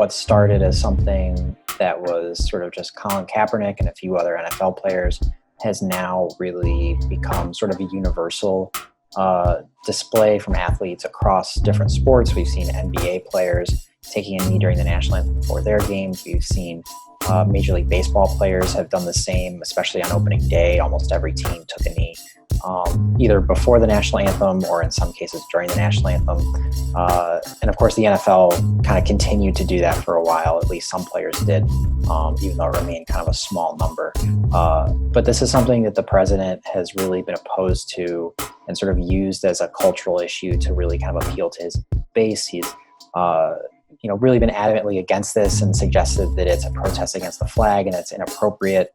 what started as something that was sort of just Colin Kaepernick and a few other NFL players has now really become sort of a universal display from athletes across different sports. We've seen NBA players taking a knee during the national anthem before their games. We've seen Major League Baseball players have done the same, especially on opening day. Almost every team took a knee, either before the national anthem or in some cases during the national anthem. And of course, the NFL kind of continued to do that for a while. At least some players did, even though it remained kind of a small number. But this is something that the president has really been opposed to and sort of used as a cultural issue to really kind of appeal to his base. He's really been adamantly against this and suggested that it's a protest against the flag and it's inappropriate.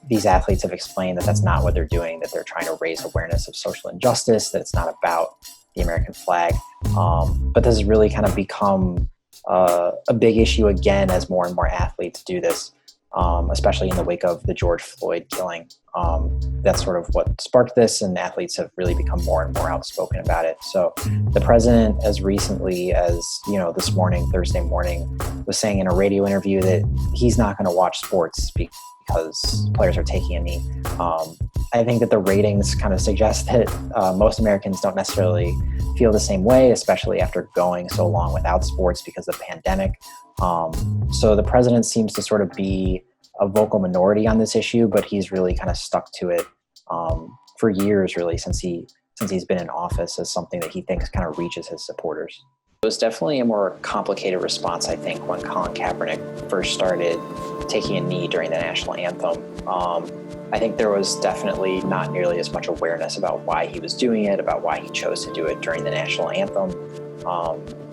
These athletes have explained that that's not what they're doing, that they're trying to raise awareness of social injustice, that it's not about the American flag. But this has really kind of become a big issue again as more and more athletes do this, especially in the wake of the George Floyd killing. That's sort of what sparked this, and athletes have really become more and more outspoken about it. So the president, as recently as, this morning, Thursday morning, was saying in a radio interview that he's not going to watch sports because players are taking a knee. I think that the ratings kind of suggest that most Americans don't necessarily feel the same way, especially after going so long without sports because of the pandemic. So the president seems to sort of be a vocal minority on this issue, but he's really kind of stuck to it for years, really, since he's been in office, as something that he thinks kind of reaches his supporters. It was definitely a more complicated response, I think, when Colin Kaepernick first started taking a knee during the national anthem. I think there was definitely not nearly as much awareness about why he was doing it, about why he chose to do it during the national anthem.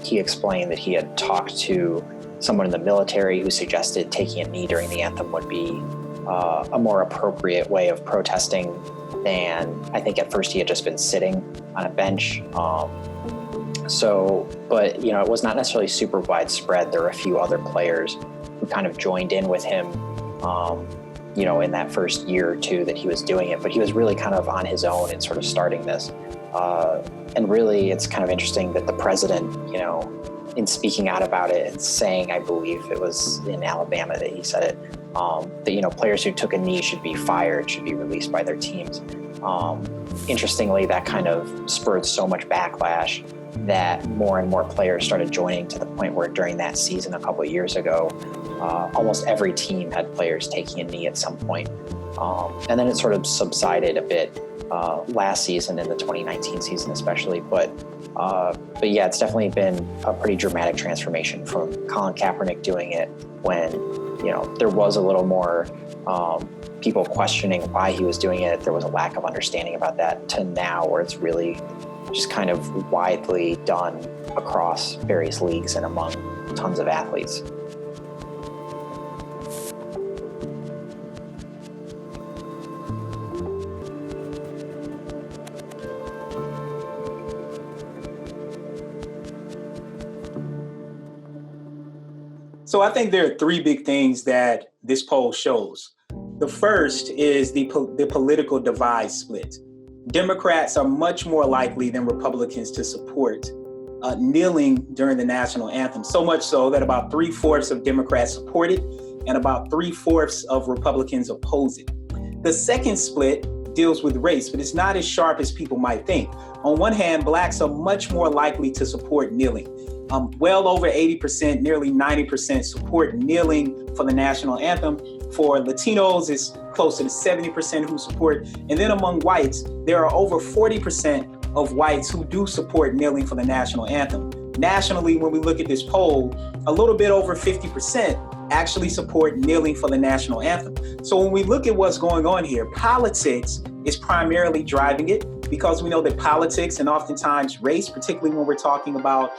He explained that he had talked to someone in the military who suggested taking a knee during the anthem would be a more appropriate way of protesting than, I think at first he had just been sitting on a bench. But it was not necessarily super widespread. There were a few other players who kind of joined in with him, in that first year or two that he was doing it, but he was really kind of on his own in sort of starting this. And really, it's kind of interesting that the president, in speaking out about it and saying, I believe it was in Alabama that he said it, that, players who took a knee should be fired, should be released by their teams. Interestingly, that kind of spurred so much backlash that more and more players started joining, to the point where during that season a couple of years ago, almost every team had players taking a knee at some point. And then it sort of subsided a bit last season, in the 2019 season especially. But yeah, it's definitely been a pretty dramatic transformation from Colin Kaepernick doing it when, there was a little more people questioning why he was doing it. There was a lack of understanding about that, to now where it's really just kind of widely done across various leagues and among tons of athletes. So I think there are three big things that this poll shows. The first is the political divide split. Democrats are much more likely than Republicans to support kneeling during the national anthem, so much so that about 3/4 of Democrats support it and about 3/4 of Republicans oppose it. The second split deals with race, but it's not as sharp as people might think. On one hand, Blacks are much more likely to support kneeling. Well over 80%, nearly 90% support kneeling for the national anthem. For Latinos, it's closer to 70% who support. And then among whites, there are over 40% of whites who do support kneeling for the national anthem. Nationally, when we look at this poll, a little bit over 50% actually support kneeling for the national anthem. So when we look at what's going on here, politics is primarily driving it, because we know that politics and oftentimes race, particularly when we're talking about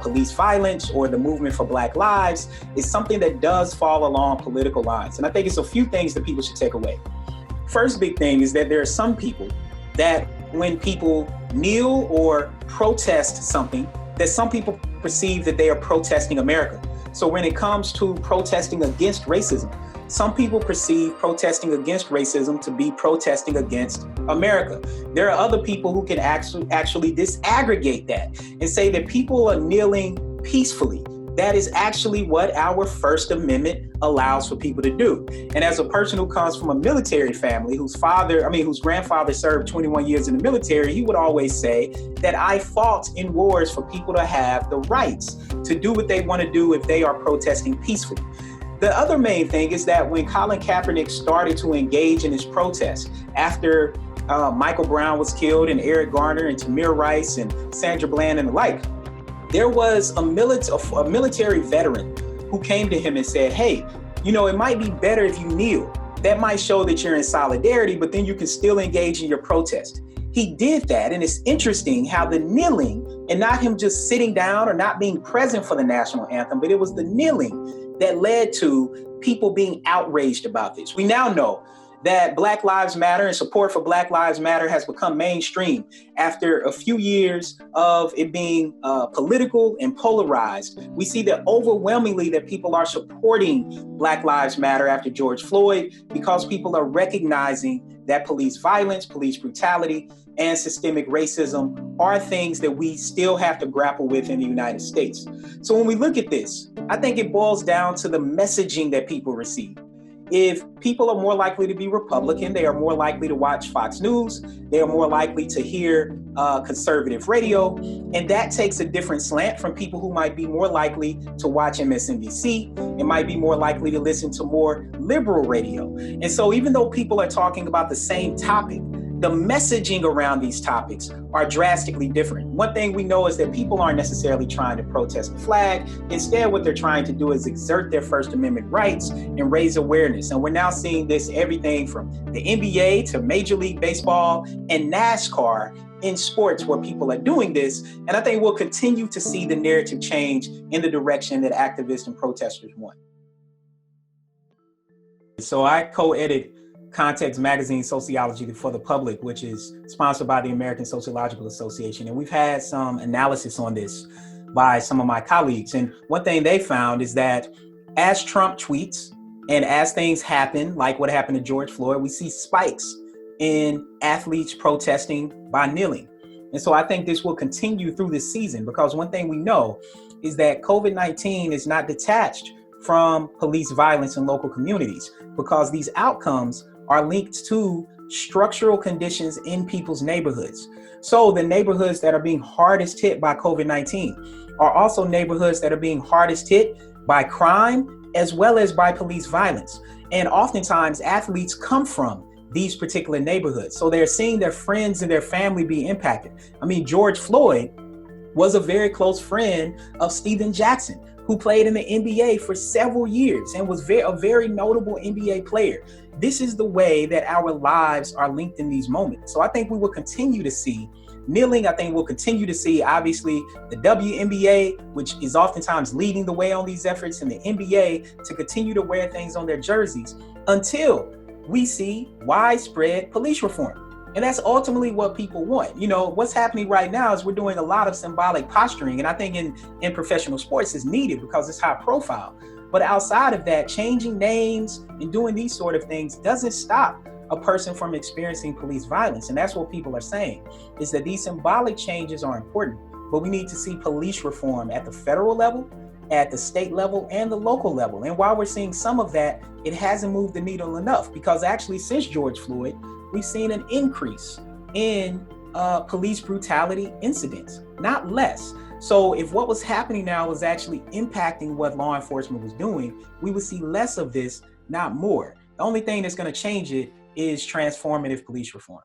police violence or the movement for Black lives, is something that does fall along political lines. And I think it's a few things that people should take away. First big thing is that there are some people that when people kneel or protest something, that some people perceive that they are protesting America. So when it comes to protesting against racism, some people perceive protesting against racism to be protesting against America. There are other people who can actually disaggregate that and say that people are kneeling peacefully That is actually what our First Amendment allows for people to do. And as a person who comes from a military family, whose grandfather served 21 years in the military, he would always say that I fought in wars for people to have the rights to do what they want to do if they are protesting peacefully. The other main thing is that when Colin Kaepernick started to engage in his protest after Michael Brown was killed and Eric Garner and Tamir Rice and Sandra Bland and the like, there was a military veteran who came to him and said, hey, it might be better if you kneel. That might show that you're in solidarity, but then you can still engage in your protest. He did that, and it's interesting how the kneeling, and not him just sitting down or not being present for the national anthem, but it was the kneeling that led to people being outraged about this. We now know that Black Lives Matter and support for Black Lives Matter has become mainstream after a few years of it being political and polarized. We see that overwhelmingly that people are supporting Black Lives Matter after George Floyd because people are recognizing that police violence, police brutality, and systemic racism are things that we still have to grapple with in the United States. So when we look at this, I think it boils down to the messaging that people receive. If people are more likely to be Republican, they are more likely to watch Fox News, they are more likely to hear conservative radio, and that takes a different slant from people who might be more likely to watch MSNBC and might be more likely to listen to more liberal radio. And so even though people are talking about the same topic, the messaging around these topics are drastically different. One thing we know is that people aren't necessarily trying to protest the flag. Instead, what they're trying to do is exert their First Amendment rights and raise awareness. And we're now seeing this everything from the NBA to Major League Baseball and NASCAR in sports where people are doing this. And I think we'll continue to see the narrative change in the direction that activists and protesters want. So I co-edit Context Magazine Sociology for the Public, which is sponsored by the American Sociological Association. And we've had some analysis on this by some of my colleagues. And one thing they found is that as Trump tweets and as things happen, like what happened to George Floyd, we see spikes in athletes protesting by kneeling. And so I think this will continue through this season, because one thing we know is that COVID-19 is not detached from police violence in local communities, because these outcomes are linked to structural conditions in people's neighborhoods. So the neighborhoods that are being hardest hit by COVID-19 are also neighborhoods that are being hardest hit by crime as well as by police violence. And oftentimes athletes come from these particular neighborhoods. So they're seeing their friends and their family be impacted. I mean, George Floyd was a very close friend of Steven Jackson, who played in the NBA for several years and was a very notable NBA player. This is the way that our lives are linked in these moments. So I think we will continue to see kneeling. I think we'll continue to see, obviously, the WNBA, which is oftentimes leading the way on these efforts, and the NBA to continue to wear things on their jerseys until we see widespread police reform. And that's ultimately what people want. What's happening right now is we're doing a lot of symbolic posturing. And I think in professional sports is needed because it's high profile. But outside of that, changing names and doing these sort of things doesn't stop a person from experiencing police violence. And that's what people are saying, is that these symbolic changes are important, but we need to see police reform at the federal level, at the state level, and the local level. And while we're seeing some of that, it hasn't moved the needle enough, because actually since George Floyd, we've seen an increase in police brutality incidents, not less. So if what was happening now was actually impacting what law enforcement was doing, we would see less of this, not more. The only thing that's going to change it is transformative police reform.